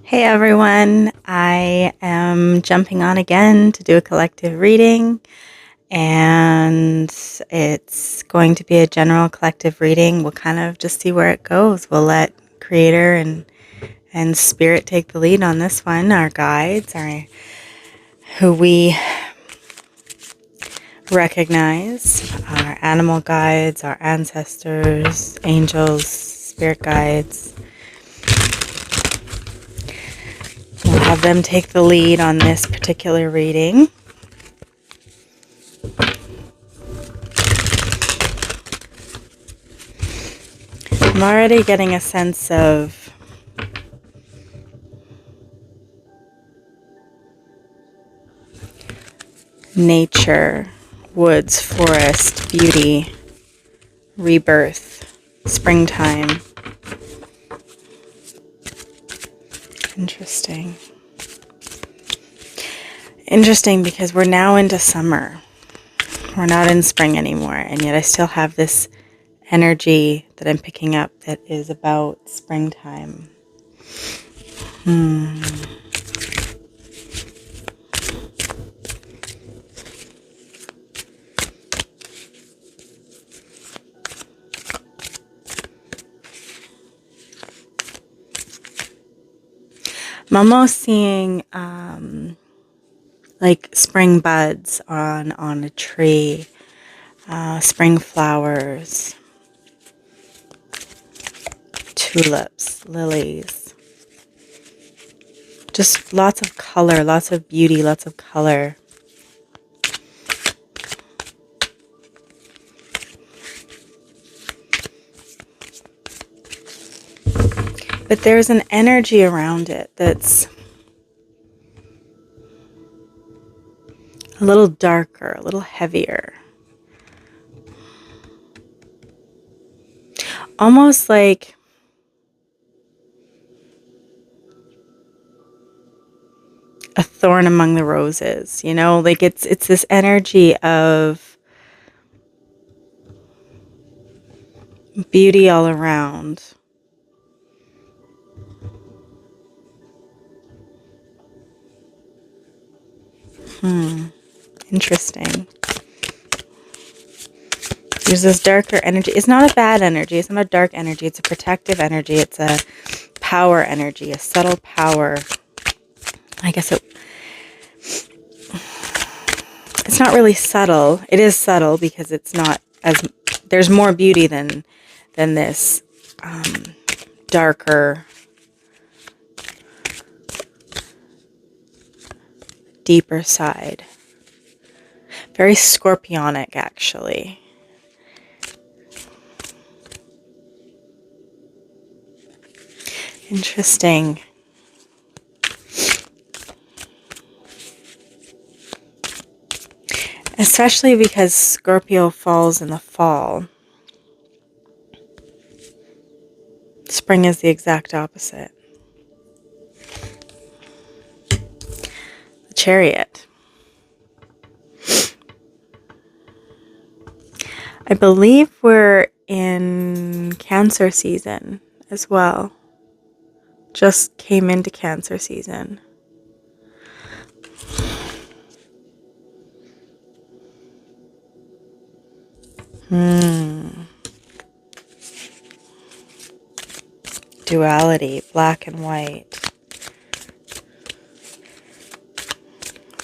Hey everyone, I am jumping on again to do a collective reading, and it's going to be a general collective reading. We'll kind of just see where it goes. We'll let Creator and Spirit take the lead on this one. Our guides, who we recognize, our animal guides, our ancestors, angels, spirit guides. We'll have them take the lead on this particular reading. I'm already getting a sense of nature, woods, forest, beauty, rebirth, springtime. Interesting. Interesting because we're now into summer. We're not in spring anymore, and yet I still have this energy that I'm picking up that is about springtime. I'm almost seeing like spring buds on a tree, spring flowers, tulips, lilies. Just lots of color, lots of beauty, lots of color. But there's an energy around it that's a little darker, a little heavier. Almost like a thorn among the roses, you know, like it's this energy of beauty all around. Interesting. There's this darker energy. It's not a bad energy. It's not a dark energy. It's a protective energy. It's a power energy, a subtle power. I guess it's not really subtle. It is subtle because it's not as, there's more beauty than this darker, deeper side. Very scorpionic, actually. Interesting. Especially because Scorpio falls in the fall. Spring is the exact opposite. The Chariot. I believe we're in Cancer season as well. Just came into Cancer season. Duality, black and white.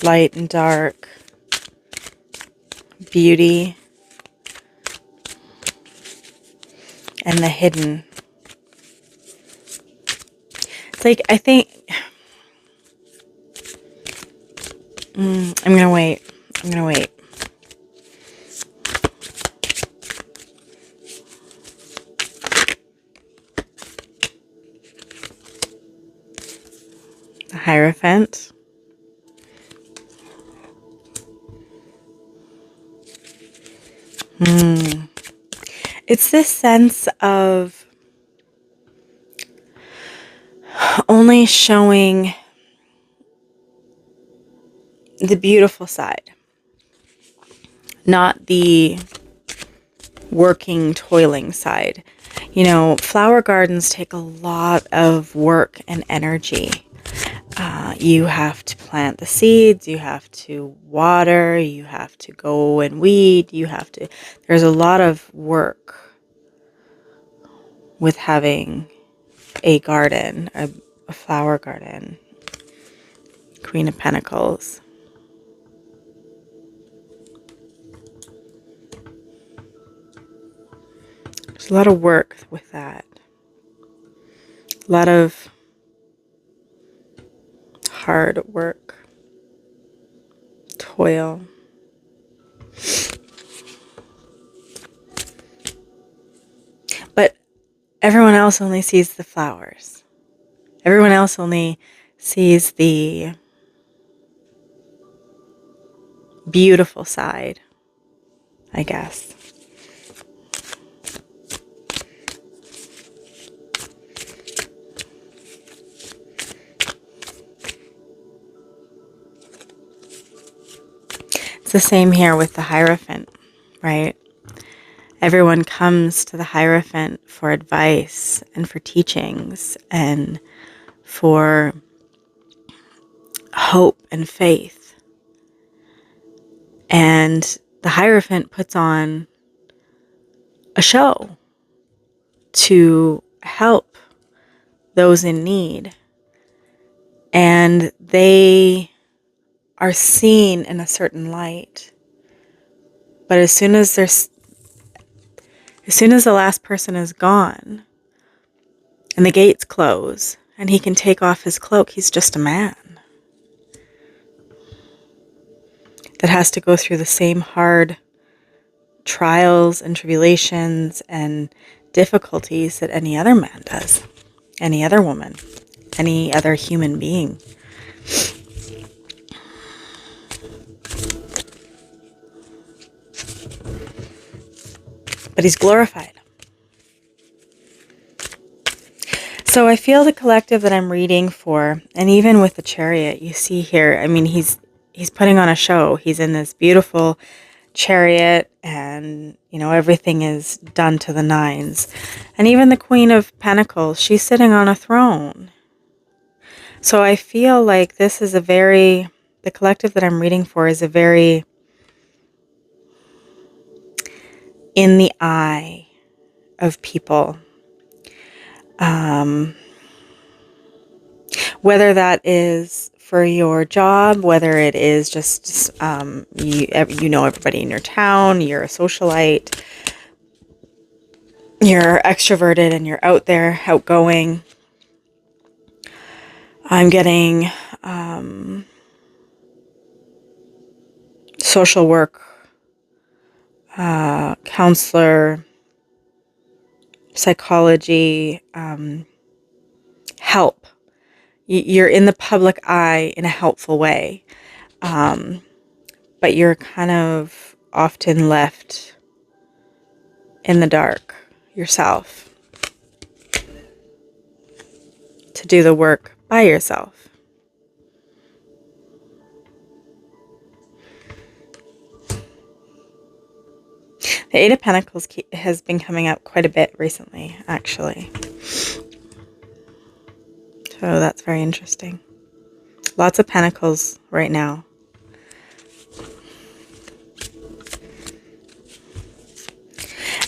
Light and dark. Beauty. And the hidden. It's like, I think... I'm gonna wait. The Hierophant. It's this sense of only showing the beautiful side, not the working, toiling side. You know, flower gardens take a lot of work and energy. You have to plant the seeds, you have to water, you have to go and weed, there's a lot of work with having a garden, a flower garden. Queen of Pentacles. There's a lot of work with that. A lot of hard work, toil. But everyone else only sees the flowers. Everyone else only sees the beautiful side, I guess. It's the same here with the Hierophant, right? Everyone comes to the Hierophant for advice and for teachings and for hope and faith. And the Hierophant puts on a show to help those in need. And they are seen in a certain light. But as soon as the last person is gone and the gates close and he can take off his cloak, he's just a man that has to go through the same hard trials and tribulations and difficulties that any other man does, any other woman, any other human being. But he's glorified. So I feel the collective that I'm reading for, and even with the Chariot, you see here, I mean, he's putting on a show. He's in this beautiful chariot, and everything is done to the nines. And even the Queen of Pentacles, she's sitting on a throne. So I feel like this is the collective that I'm reading for is a very in the eye of people. Whether that is for your job, whether it is just you know everybody in your town, you're a socialite, you're extroverted and you're out there, outgoing. I'm getting social work, counselor, psychology, help. You're in the public eye in a helpful way, but you're kind of often left in the dark yourself to do the work by yourself. The Eight of Pentacles has been coming up quite a bit recently, actually. So that's very interesting. Lots of pentacles right now.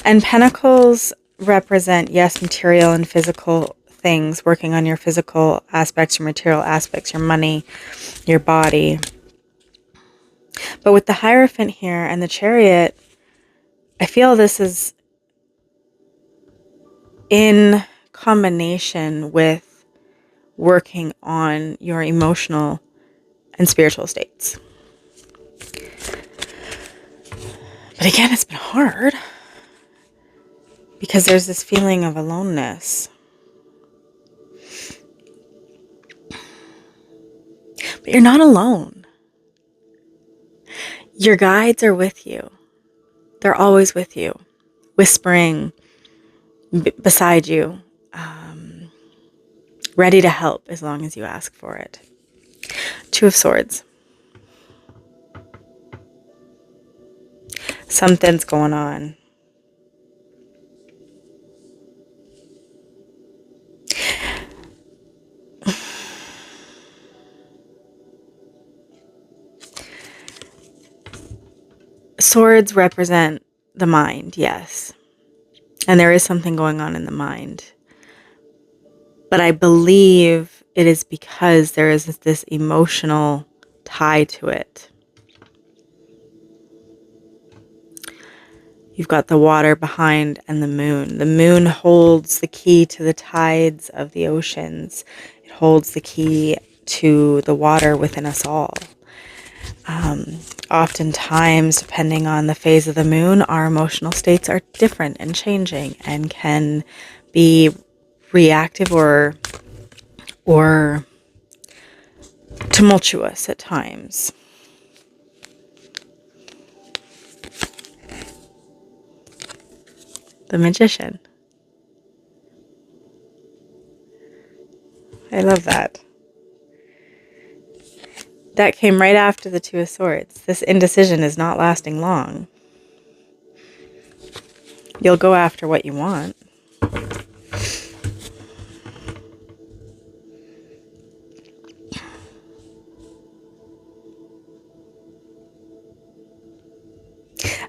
And pentacles represent, yes, material and physical things, working on your physical aspects, your material aspects, your money, your body. But with the Hierophant here and the Chariot, I feel this is in combination with working on your emotional and spiritual states. But again, it's been hard because there's this feeling of aloneness. But you're not alone. Your guides are with you. They're always with you, whispering beside you, ready to help as long as you ask for it. Two of Swords. Something's going on. Swords represent the mind, yes. And there is something going on in the mind. But I believe it is because there is this emotional tie to it. You've got the water behind and the moon. The moon holds the key to the tides of the oceans. It holds the key to the water within us all. Oftentimes, depending on the phase of the moon, our emotional states are different and changing and can be reactive or tumultuous at times. The Magician. I love that. That came right after the Two of Swords. This indecision is not lasting long. You'll go after what you want.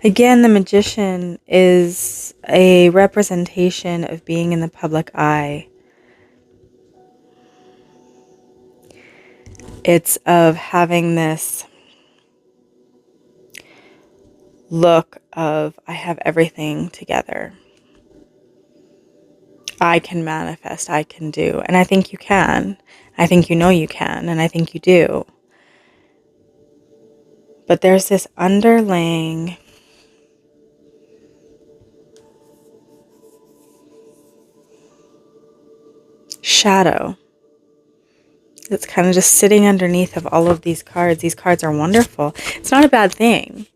Again, the Magician is a representation of being in the public eye. It's of having this look of, I have everything together. I can manifest, I can do. And I think you can. I think you know you can, and I think you do. But there's this underlying shadow that's kind of just sitting underneath of all of these cards. These cards are wonderful. It's not a bad thing.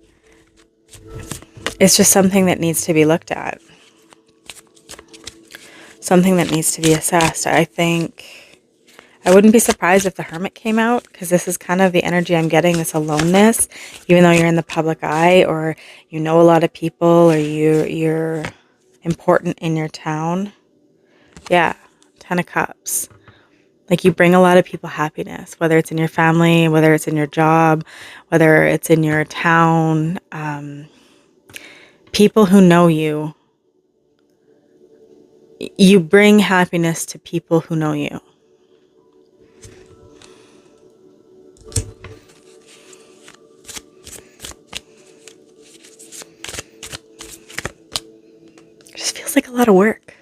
It's just something that needs to be looked at. Something that needs to be assessed. I think I wouldn't be surprised if the Hermit came out, because this is kind of the energy I'm getting, this aloneness, even though you're in the public eye or you know a lot of people or you're important in your town. Yeah, 10 of Cups. Like, you bring a lot of people happiness, whether it's in your family, whether it's in your job, whether it's in your town. People who know you, you bring happiness to people who know you. It just feels like a lot of work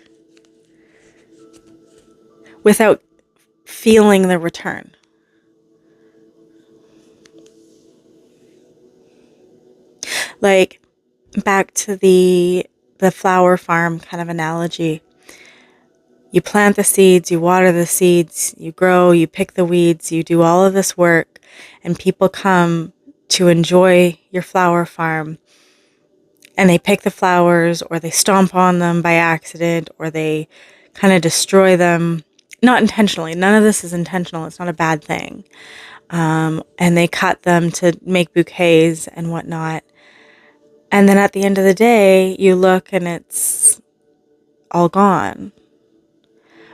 without feeling the return. Like, back to the flower farm kind of analogy. You plant the seeds, you water the seeds, you grow, you pick the weeds, you do all of this work, and people come to enjoy your flower farm, and they pick the flowers, or they stomp on them by accident, or they kind of destroy them. Not intentionally. None of this is intentional. It's not a bad thing. And they cut them to make bouquets and whatnot. And then at the end of the day, you look and it's all gone.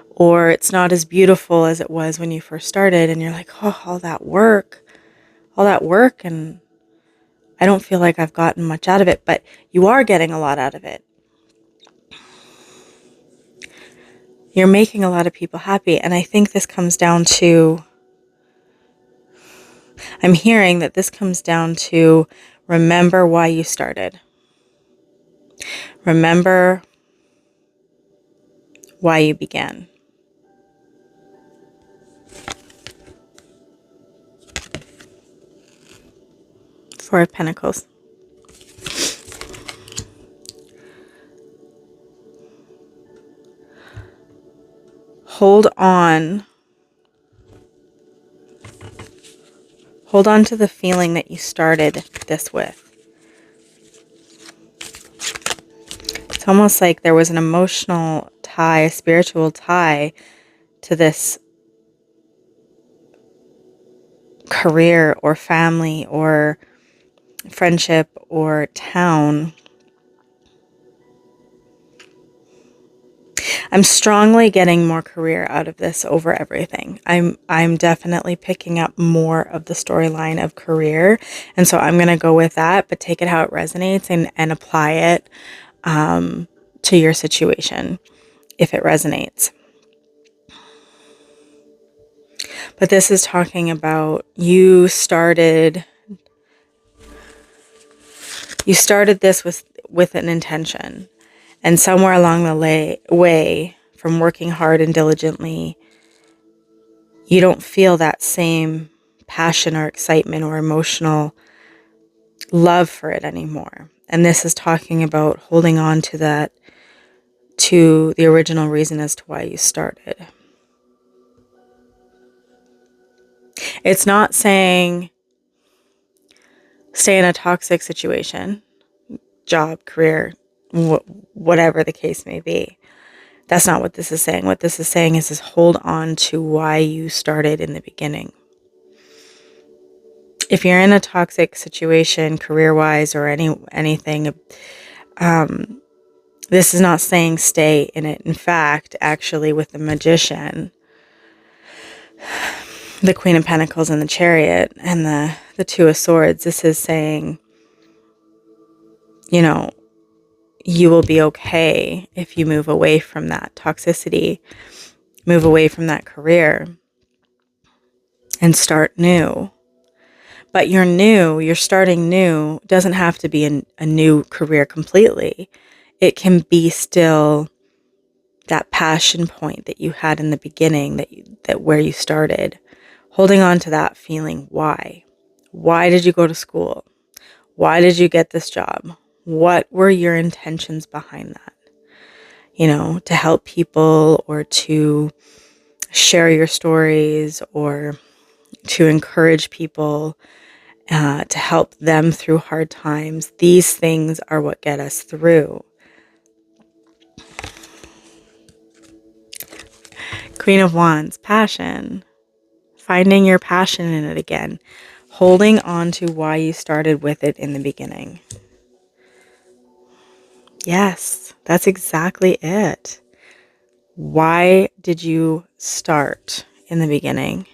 Or it's not as beautiful as it was when you first started. And you're like, oh, all that work, and I don't feel like I've gotten much out of it. But you are getting a lot out of it. You're making a lot of people happy. And I think this comes down to, I'm hearing that this comes down to, remember why you started. Remember why you began. Four of Pentacles. Hold on. Hold on to the feeling that you started this with. It's almost like there was an emotional tie, a spiritual tie to this career or family or friendship or town. I'm strongly getting more career out of this over everything. I'm definitely picking up more of the storyline of career. And so I'm going to go with that, but take it how it resonates and apply it to your situation if it resonates. But this is talking about you started this with an intention. And somewhere along the way, from working hard and diligently, you don't feel that same passion or excitement or emotional love for it anymore. And this is talking about holding on to that, to the original reason as to why you started. It's not saying stay in a toxic situation, job, career, whatever the case may be. That's not what this is saying. What this is saying is hold on to why you started in the beginning. If you're in a toxic situation, career-wise or anything, this is not saying stay in it. In fact, actually, with the Magician, the Queen of Pentacles and the Chariot, and the Two of Swords, this is saying, you will be okay if you move away from that toxicity, move away from that career, and start new. But you're starting new, doesn't have to be a new career completely. It can be still that passion point that you had in the beginning, that where you started. Holding on to that feeling. Why? Why did you go to school? Why did you get this job? What were your intentions behind that? To help people, or to share your stories, or to encourage people, to help them through hard times. These things are what get us through. Queen of Wands, passion. Finding your passion in it again. Holding on to why you started with it in the beginning. Yes, that's exactly it. Why did you start in the beginning?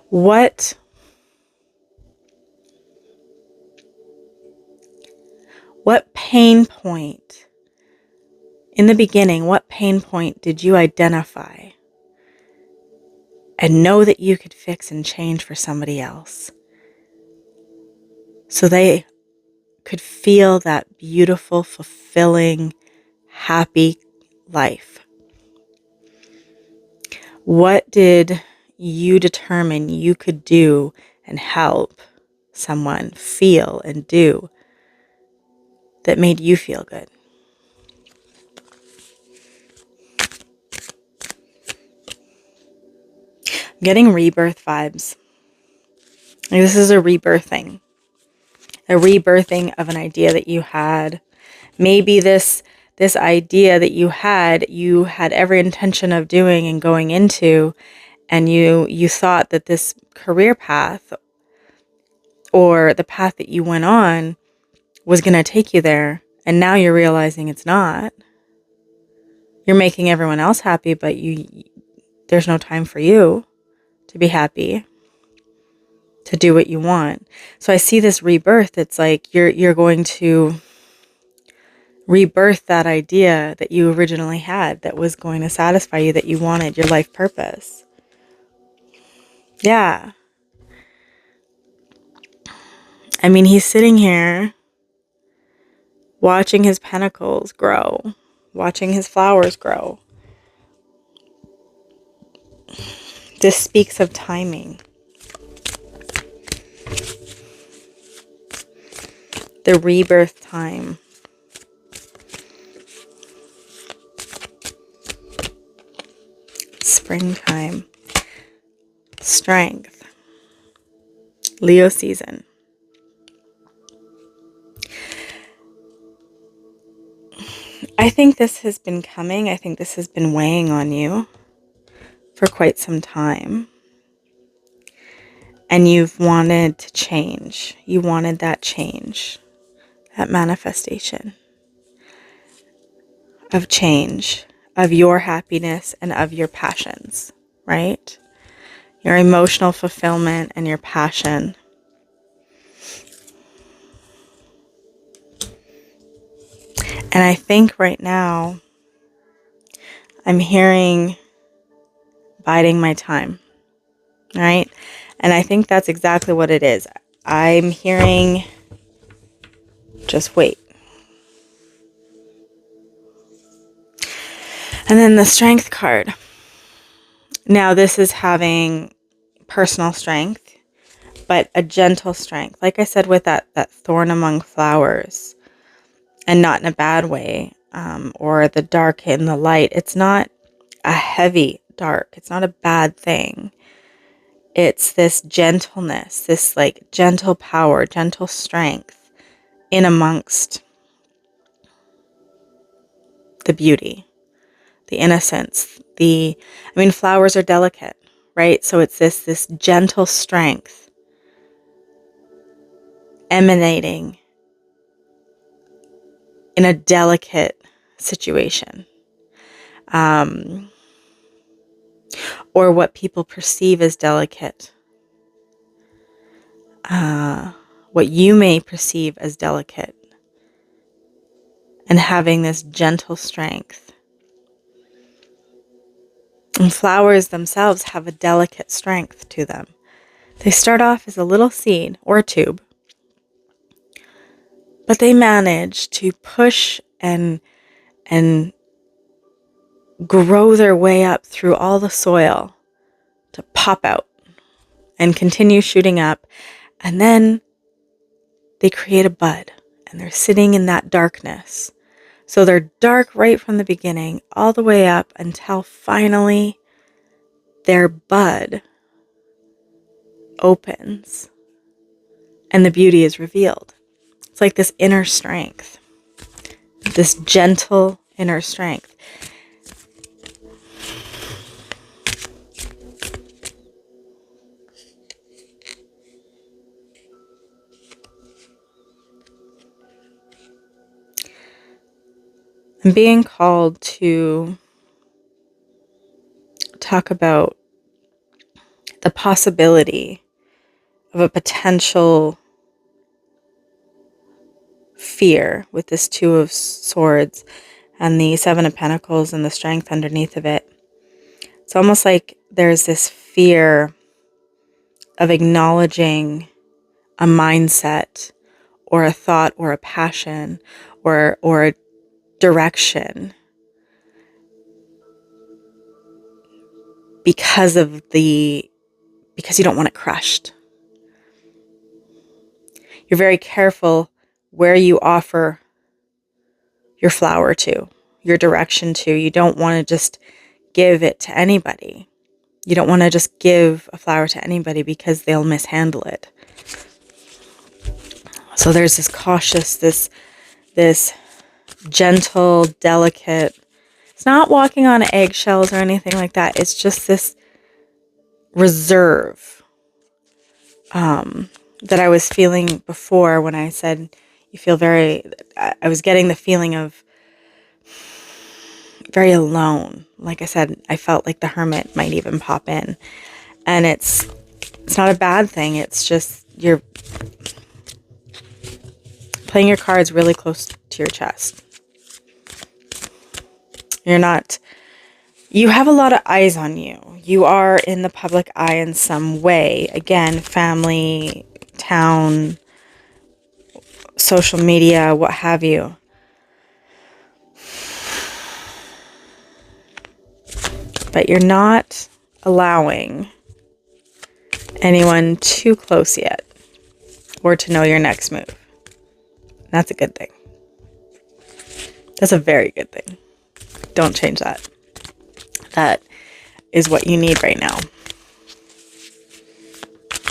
What pain point in the beginning, what pain point did you identify and know that you could fix and change for somebody else, so they could feel that beautiful, fulfilling, happy life? What did you determine you could do and help someone feel and do that made you feel good? I'm getting rebirth vibes. Like, this is a rebirthing of an idea that you had. Maybe this idea that you had every intention of doing and going into, and you thought that this career path, or the path that you went on, was going to take you there, and now you're realizing it's not. You're making everyone else happy, but there's no time for you to be happy, to do what you want. So I see this rebirth. It's like you're going to rebirth that idea that you originally had, that was going to satisfy you, that you wanted, your life purpose. Yeah. I mean, he's sitting here watching his pentacles grow, watching his flowers grow. This speaks of timing. The rebirth time. Springtime. Strength. Leo season. I think this has been coming. I think this has been weighing on you for quite some time. and you've wanted to change. You wanted that change, that manifestation of change, of your happiness and of your passions, right? Your emotional fulfillment and your passion. And I think right now I'm hearing biding my time, right? And I think that's exactly what it is. I'm hearing just wait. And then the strength card. Now this is having personal strength, but a gentle strength. Like I said, with that thorn among flowers, and not in a bad way, or the dark in the light. It's not a heavy dark. It's not a bad thing. It's this gentleness, this like gentle power, gentle strength in amongst the beauty, the innocence, flowers are delicate, right? So it's this gentle strength emanating in a delicate situation. Or what people perceive as delicate. What you may perceive as delicate. And having this gentle strength. And flowers themselves have a delicate strength to them. They start off as a little seed or a tube, but they manage to push and grow their way up through all the soil to pop out and continue shooting up. And then they create a bud, and they're sitting in that darkness. So they're dark right from the beginning, all the way up until finally their bud opens and the beauty is revealed. It's like this inner strength, this gentle inner strength. I'm being called to talk about the possibility of a potential fear with this Two of Swords and the Seven of Pentacles and the strength underneath of it. It's almost like there's this fear of acknowledging a mindset or a thought or a passion or a direction because you don't want it crushed. You're very careful where you offer your flower to, your direction to. You don't want to just give it to anybody. You don't want to just give a flower to anybody because they'll mishandle it. So there's this cautious, this gentle, delicate. It's not walking on eggshells or anything like that. It's just this reserve that I was feeling before when I said you feel I was getting the feeling of very alone. Like I said, I felt like the hermit might even pop in. And it's not a bad thing. It's just you're playing your cards really close to your chest. You have a lot of eyes on you. You are in the public eye in some way. Again, family, town, social media, what have you. But you're not allowing anyone too close yet or to know your next move. That's a good thing. That's a very good thing. Don't change that. That is what you need right now.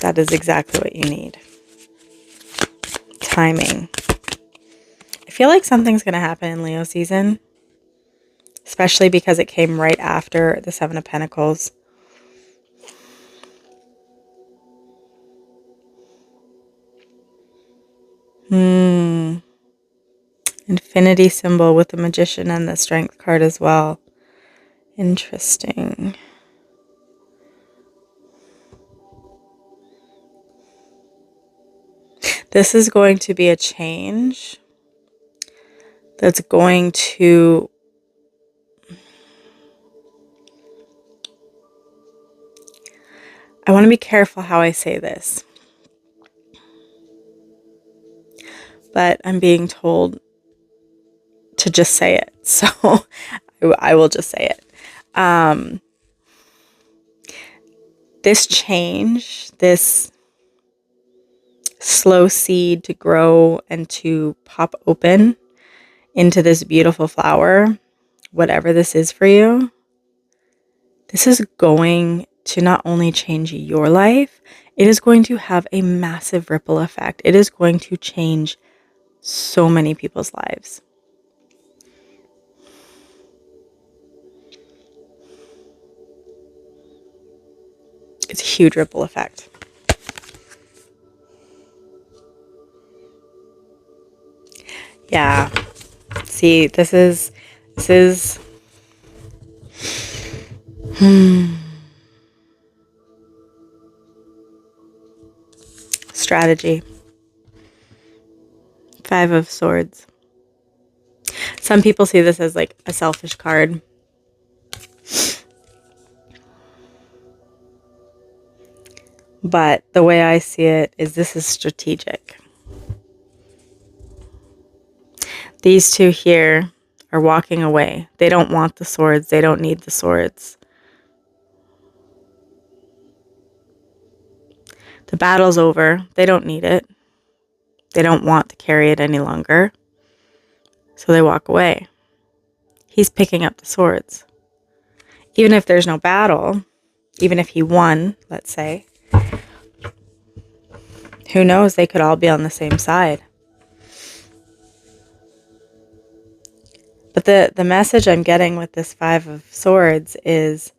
That is exactly what you need. Timing. I feel like something's going to happen in Leo season, especially because it came right after the Seven of Pentacles. Infinity symbol with the Magician and the Strength card as well. Interesting. This is going to be a change that's going to I want to be careful how I say this, but I'm being told to just say it, so I will just say it. This change, this slow seed to grow and to pop open into this beautiful flower, whatever this is for you, this is going to not only change your life, it is going to have a massive ripple effect. It is going to change so many people's lives. It's a huge ripple effect. Yeah. See, this is strategy. 5 of Swords. Some people see this as like a selfish card. But the way I see it is this is strategic. These two here are walking away. They don't want the swords. They don't need the swords. The battle's over. They don't need it. They don't want to carry it any longer. So they walk away. He's picking up the swords. Even if there's no battle, even if he won, let's say, who knows? They could all be on the same side. But the message I'm getting with this 5 of Swords is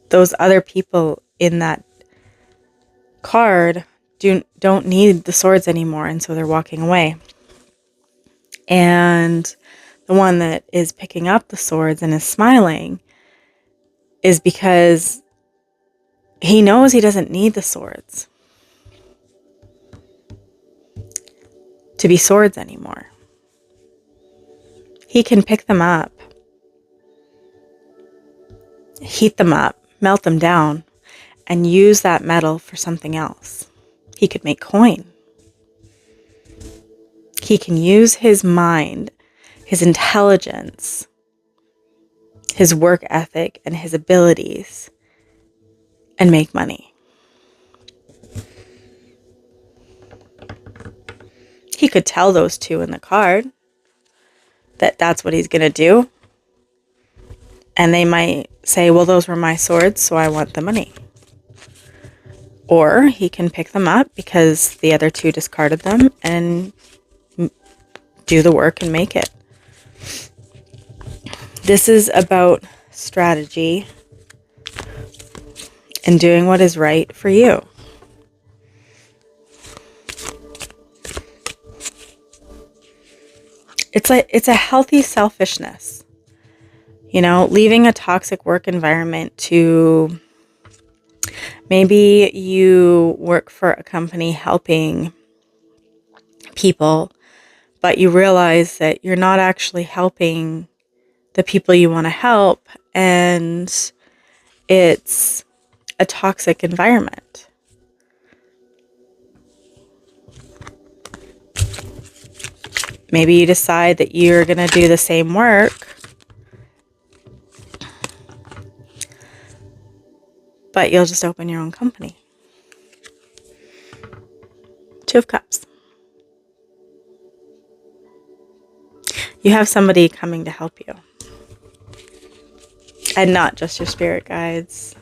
those other people in that card don't need the swords anymore, and so they're walking away. And the one that is picking up the swords and is smiling is because he knows he doesn't need the swords to be swords anymore. He can pick them up, heat them up, melt them down, and use that metal for something else. He could make coin. He can use his mind, his intelligence, his work ethic, and his abilities and make money. He could tell those two in the card that that's what he's going to do. And they might say, well, those were my swords, so I want the money. Or he can pick them up because the other two discarded them and do the work and make it. This is about strategy and doing what is right for you. It's a healthy selfishness. You know, leaving a toxic work environment to maybe you work for a company helping people, but you realize that you're not actually helping the people you want to help, and it's a toxic environment. Maybe you decide that you're going to do the same work, but you'll just open your own company. 2 of Cups. You have somebody coming to help you. And not just your spirit guides.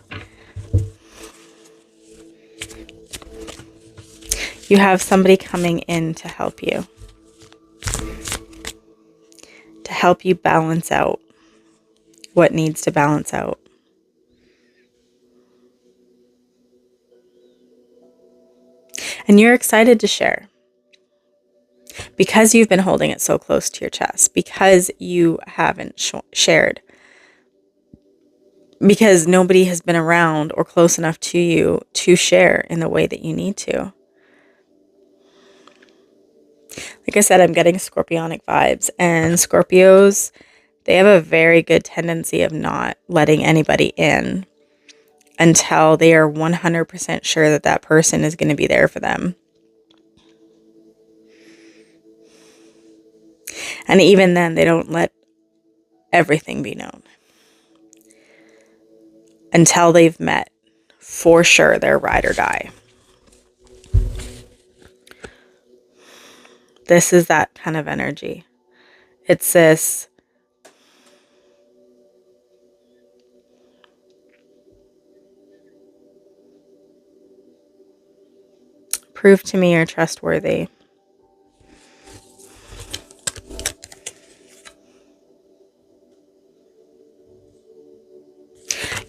You have somebody coming in to help you. To help you balance out what needs to balance out. And you're excited to share because you've been holding it so close to your chest, because you haven't shared, because nobody has been around or close enough to you to share in the way that you need to. Like I said, I'm getting scorpionic vibes, and Scorpios, they have a very good tendency of not letting anybody in until they are 100% sure that that person is going to be there for them. And even then, they don't let everything be known until they've met for sure their ride or die. This is that kind of energy. It's this prove to me you're trustworthy.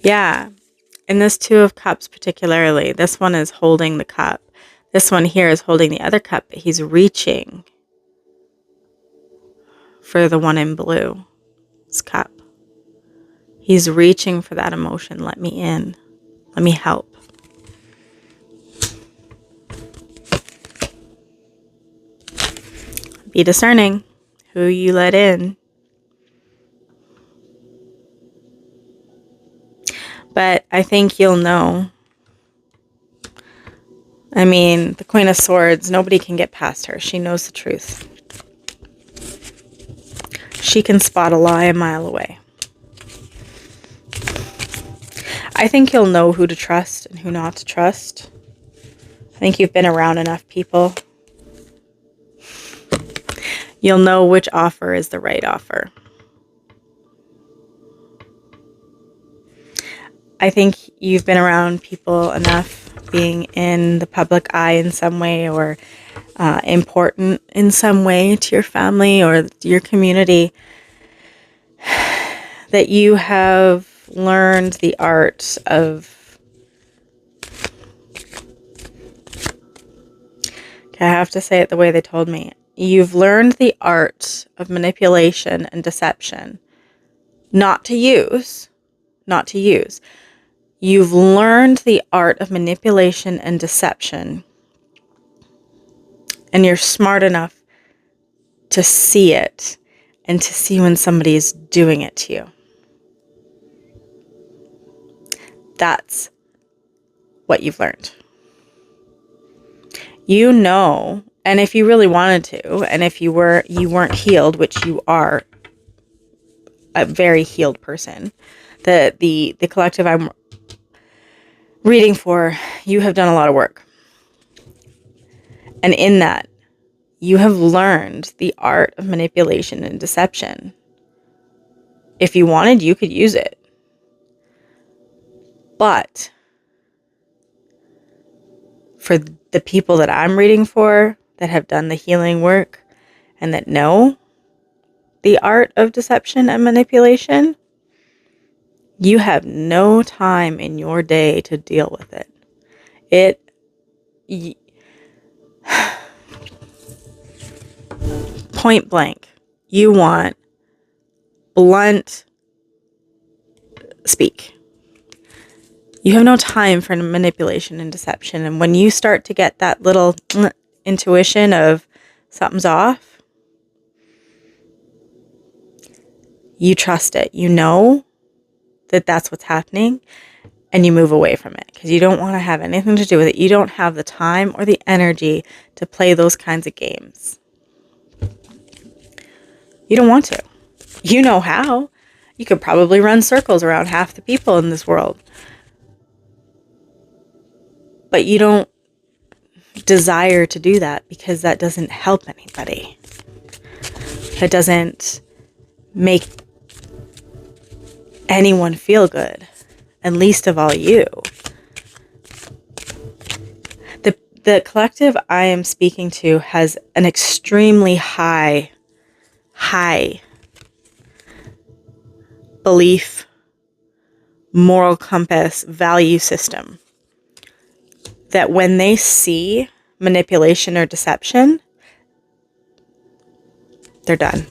Yeah. In this Two of Cups particularly, this one is holding the cup. This one here is holding the other cup, but he's reaching for the one in blue. This cup. He's reaching for that emotion. Let me in. Let me help. Be discerning who you let in. But I think you'll know. I mean, the Queen of Swords, nobody can get past her. She knows the truth. She can spot a lie a mile away. I think you'll know who to trust and who not to trust. I think you've been around enough people. You'll know which offer is the right offer. I think you've been around people enough, being in the public eye in some way, or important in some way to your family or your community, that you have learned the art of, I have to say it the way they told me, you've learned the art of manipulation and deception, not to use. You've learned the art of manipulation and deception, and you're smart enough to see it and to see when somebody is doing it to you. That's what you've learned. You know, and if you really wanted to, and if you weren't healed, which you are a very healed person, the collective I'm reading for, you have done a lot of work. And in that, you have learned the art of manipulation and deception. If you wanted, you could use it. But for the people that I'm reading for, that have done the healing work and that know the art of deception and manipulation, you have no time in your day to deal with it. Point blank, you want blunt speak. You have no time for manipulation and deception. And when you start to get that little intuition of something's off, you trust it. You know that that's what's happening, and you move away from it because you don't want to have anything to do with it. You don't have the time or the energy to play those kinds of games. You don't want to. You know how. You could probably run circles around half the people in this world. But you don't desire to do that because that doesn't help anybody. It doesn't make anyone feel good, and least of all you. The collective I am speaking to has an extremely high belief, moral compass, value system. That when they see manipulation or deception, they're done.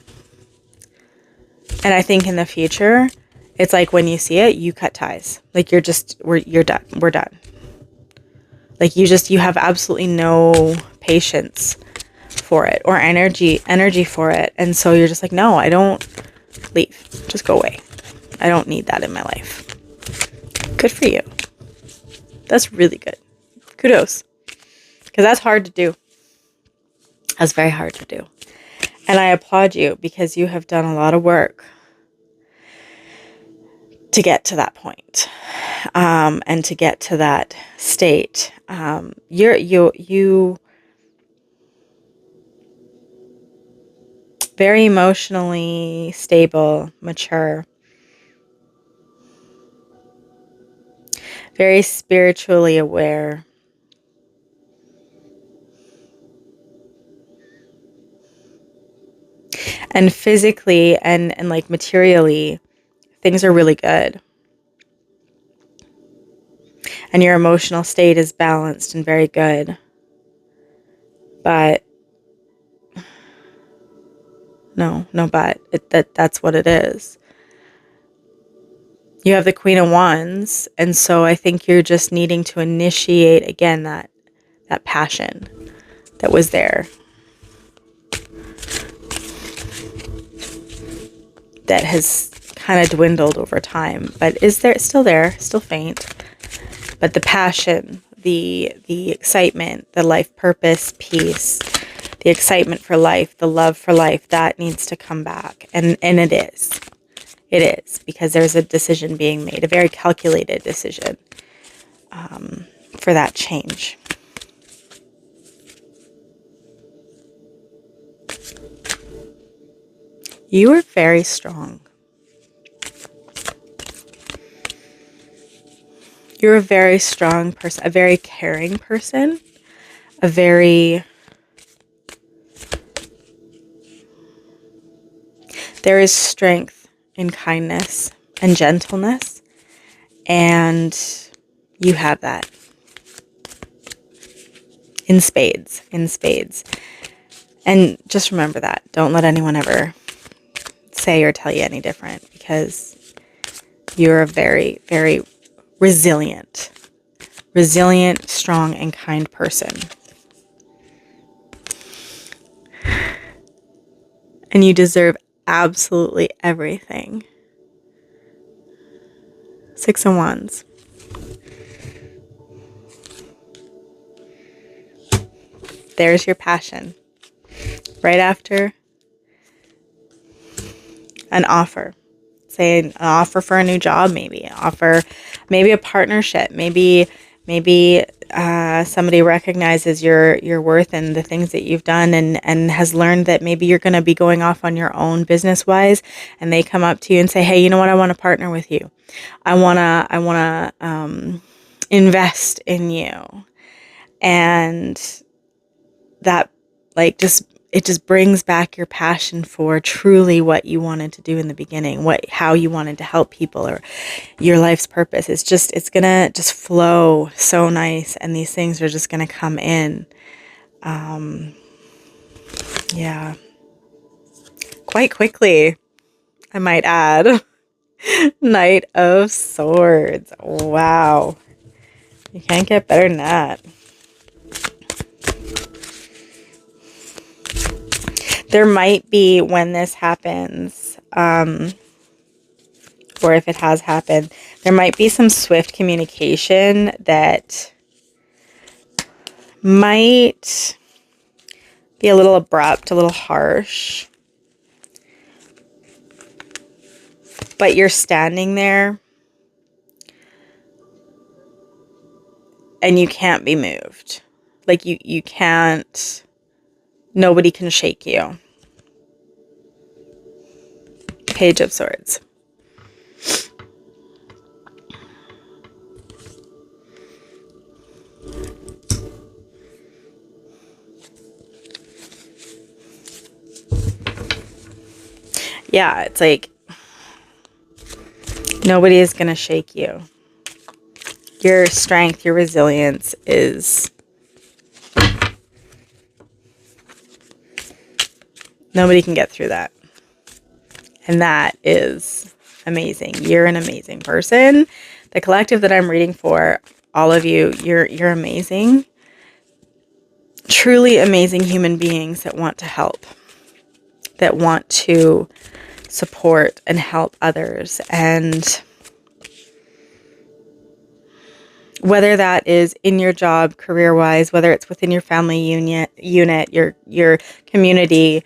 And I think in the future, it's like when you see it, you cut ties. Like you're done. We're done. Like you have absolutely no patience for it or energy for it. And so you're just like, no, I don't. Leave. Just go away. I don't need that in my life. Good for you. That's really good. Kudos. Because that's hard to do. That's very hard to do. And I applaud you because you have done a lot of work to get to that point, and to get to that state. You very emotionally stable, mature, very spiritually aware. And physically and like materially, things are really good. And your emotional state is balanced and very good. But that's what it is. You have the Queen of Wands, and so I think you're just needing to initiate again that passion that was there. That has kind of dwindled over time, but is still there, still faint. But the passion, the excitement, the life purpose piece, the excitement for life, the love for life, that needs to come back. And it is. It is, because there's a decision being made, a very calculated decision for that change. You are very strong. You're a very strong person, a very caring person, there is strength in kindness and gentleness, and you have that in spades. And just remember that. Don't let anyone ever say or tell you any different, because you're a very, very resilient, strong, and kind person. And you deserve absolutely everything. 6 of Wands. There's your passion. Right after an offer. Say an offer for a new job, maybe. Maybe a partnership. Maybe somebody recognizes your worth and the things that you've done, and has learned that maybe you're going to be going off on your own business-wise, and they come up to you and say, hey, you know what? I want to partner with you. I want to invest in you. And that, like, it just brings back your passion for truly what you wanted to do in the beginning, how you wanted to help people, or your life's purpose. It's gonna just flow so nice, and these things are just gonna come in. Yeah. Quite quickly, I might add. Knight of Swords. Wow. You can't get better than that. There might be, when this happens, or if it has happened, there might be some swift communication that might be a little abrupt, a little harsh. But you're standing there and you can't be moved. Like you can't, nobody can shake you. Page of Swords. Yeah, it's like nobody is going to shake you. Your strength, your resilience is Nobody can get through that. And that is amazing. You're an amazing person. The collective that I'm reading for, all of you, you're amazing. Truly amazing human beings that want to help, that want to support and help others. And whether that is in your job, career-wise, whether it's within your family unit, your community,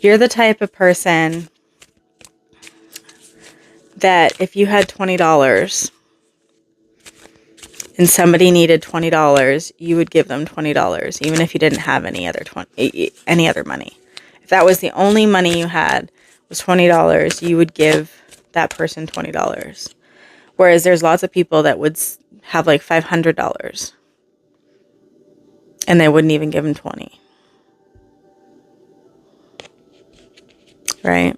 you're the type of person that if you had $20 and somebody needed $20, you would give them $20, even if you didn't have any other money. If that was the only money you had was $20, you would give that person $20. Whereas there's lots of people that would have like $500 and they wouldn't even give them 20. Right?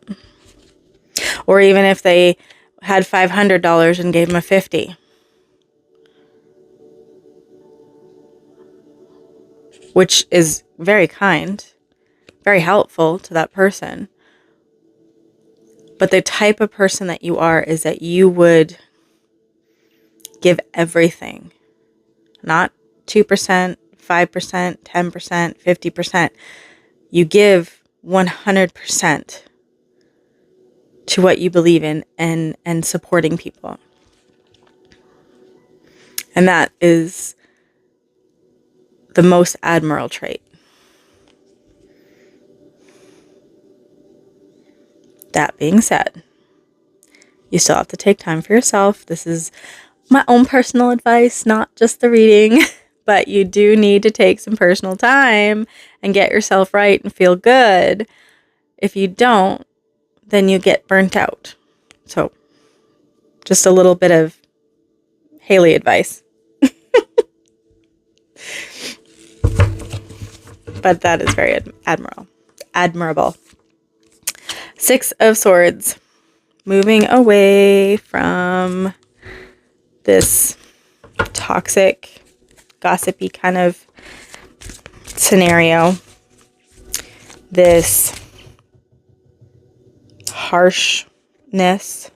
Or even if they had $500 and gave them a 50, which is very kind, very helpful to that person. But the type of person that you are is that you would give everything, not 2%, 5%, 10%, 50%. You give 100% to what you believe in and supporting people. And that is the most admirable trait. That being said, you still have to take time for yourself. This is my own personal advice, not just the reading, but you do need to take some personal time and get yourself right and feel good. If you don't, then you get burnt out. So just a little bit of Haley advice. But that is very admirable. 6 of Swords. Moving away from this toxic, gossipy kind of scenario. This harshness.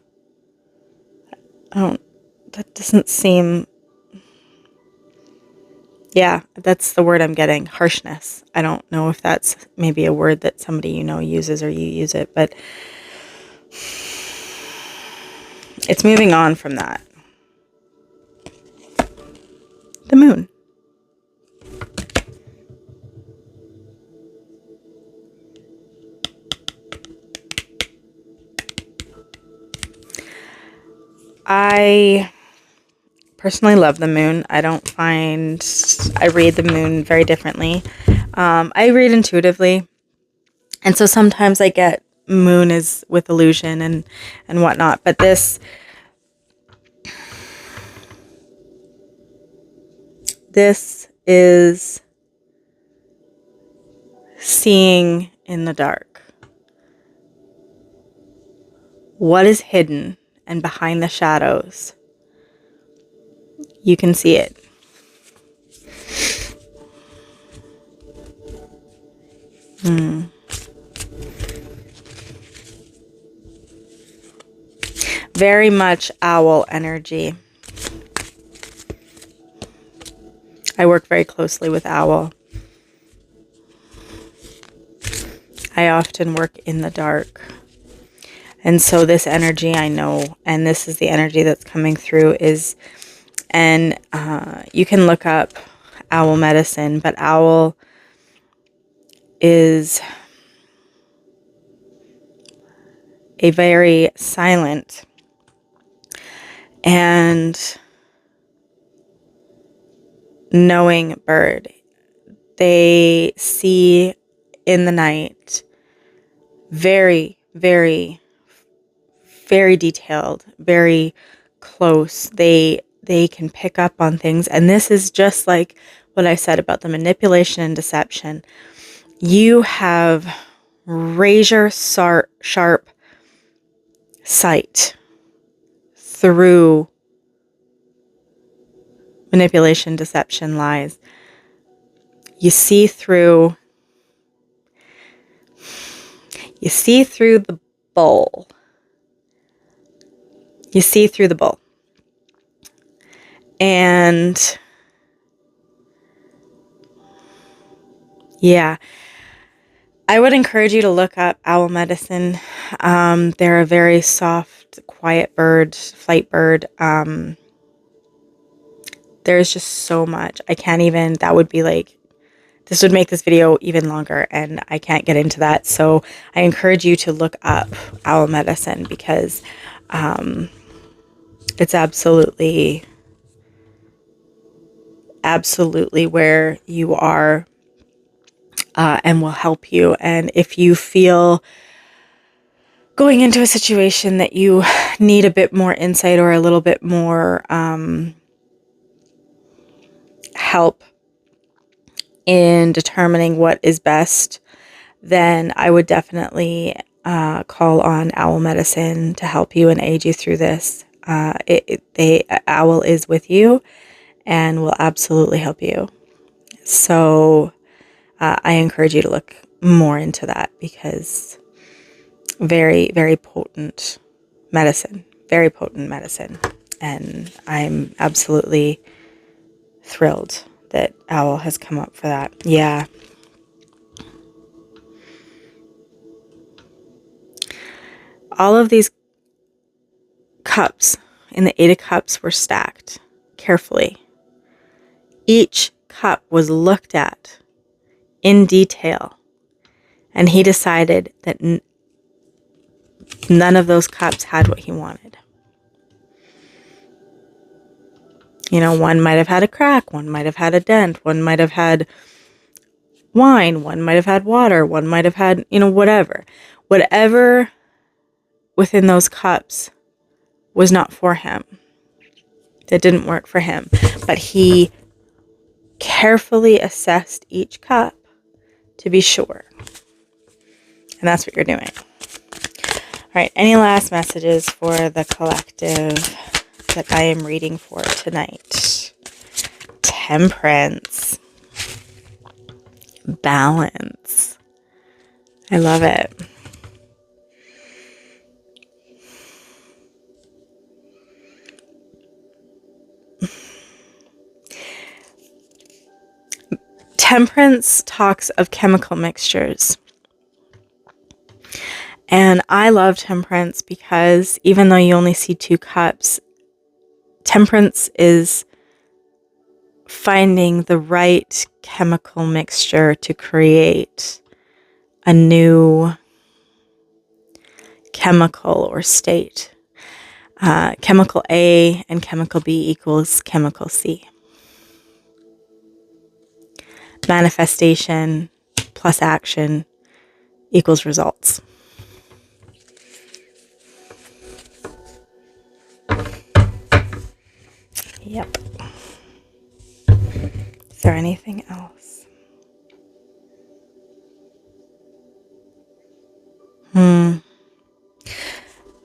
That doesn't seem... Yeah, that's the word I'm getting. Harshness. I don't know if that's maybe a word that somebody you know uses or you use it, but it's moving on from that. The moon. I personally love the moon. I read the moon very differently. I read intuitively. And so sometimes I get moon is with illusion and whatnot. But this is seeing in the dark. What is hidden and behind the shadows? You can see it. Very much owl energy. I work very closely with owl. I often work in the dark. And so this energy I know, and this is the energy that's coming through is, and you can look up owl medicine, but owl is a very silent and knowing bird. They see in the night, very, very, very detailed, very close. They can pick up on things. And this is just like what I said about the manipulation and deception. You have razor sharp sight through manipulation, deception, lies. You see through the bull. You see through the bull. And yeah, I would encourage you to look up owl medicine. They're a very soft, quiet bird, flight bird. There's just so much. I can't even, that would be like, this would make this video even longer, and I can't get into that. So I encourage you to look up owl medicine, because it's absolutely where you are, and will help you. And if you feel going into a situation that you need a bit more insight or a little bit more help in determining what is best, then I would definitely call on owl medicine to help you and aid you through this. Owl is with you and will absolutely help you. So I encourage you to look more into that, because very, very potent medicine, and I'm absolutely thrilled that owl has come up for that. Yeah. All of these cups in the Eight of Cups were stacked carefully. Each cup was looked at in detail, and he decided that none of those cups had what he wanted. You know, one might have had a crack, one might have had a dent, one might have had wine, one might have had water, one might have had, whatever. Whatever within those cups was not for him. That didn't work for him. But he carefully assessed each cup to be sure. And that's what you're doing. All right, any last messages for the collective that I am reading for tonight? Temperance. Balance. I love it. Temperance talks of chemical mixtures. And I love temperance because even though you only see 2 cups, temperance is finding the right chemical mixture to create a new chemical or state. Chemical A and chemical B equals chemical C. Manifestation plus action equals results. Yep. Is there anything else?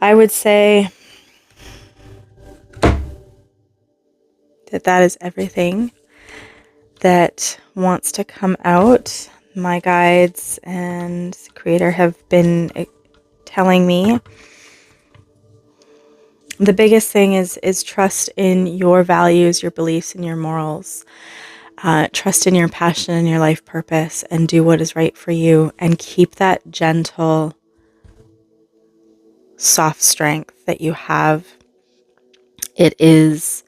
I would say that is everything that wants to come out. My guides and creator have been telling me the biggest thing is trust in your values, your beliefs, and your morals. Trust in your passion and your life purpose, and do what is right for you, and keep that gentle, soft strength that you have. It is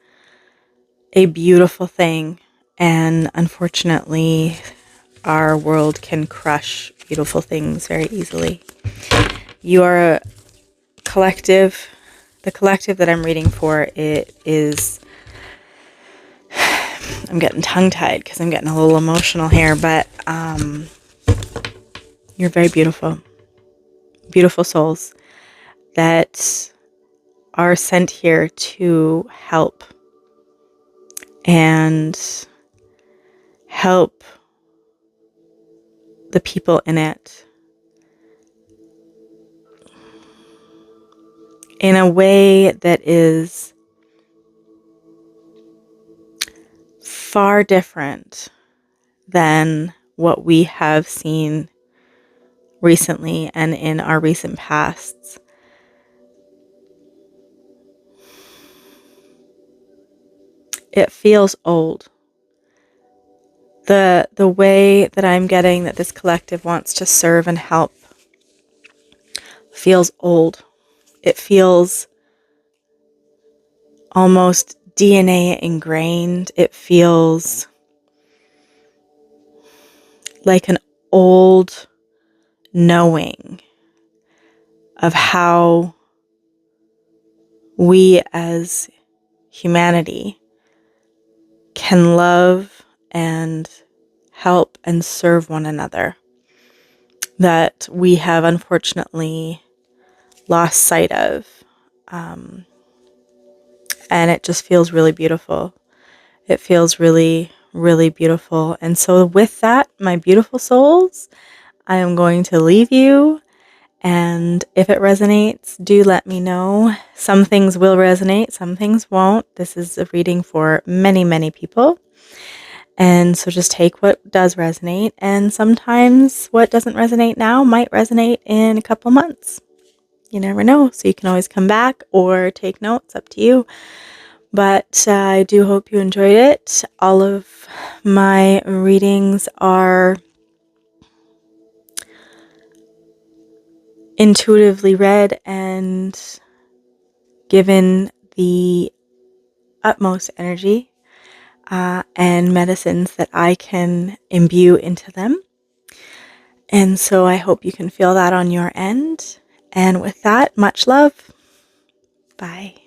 a beautiful thing, and unfortunately, our world can crush beautiful things very easily. You are a collective. The collective that I'm reading for, it is, I'm getting tongue-tied because I'm getting a little emotional here, but you're very beautiful. Beautiful souls that are sent here to help and help the people in it in a way that is far different than what we have seen recently and in our recent pasts. It feels old. The way that I'm getting that this collective wants to serve and help feels old. It feels almost DNA ingrained. It feels like an old knowing of how we as humanity can love and help and serve one another, that we have unfortunately lost sight of. And it just feels really beautiful. It feels really, really beautiful. And so with that, my beautiful souls, I am going to leave you. And if it resonates, do let me know. Some things will resonate, some things won't. This is a reading for many, many people. And so just take what does resonate. And sometimes what doesn't resonate now might resonate in a couple months. You never know. So you can always come back or take notes, up to you. But I do hope you enjoyed it. All of my readings are intuitively read and given the utmost energy and medicines that I can imbue into them. And so I hope you can feel that on your end. And with that, much love. Bye.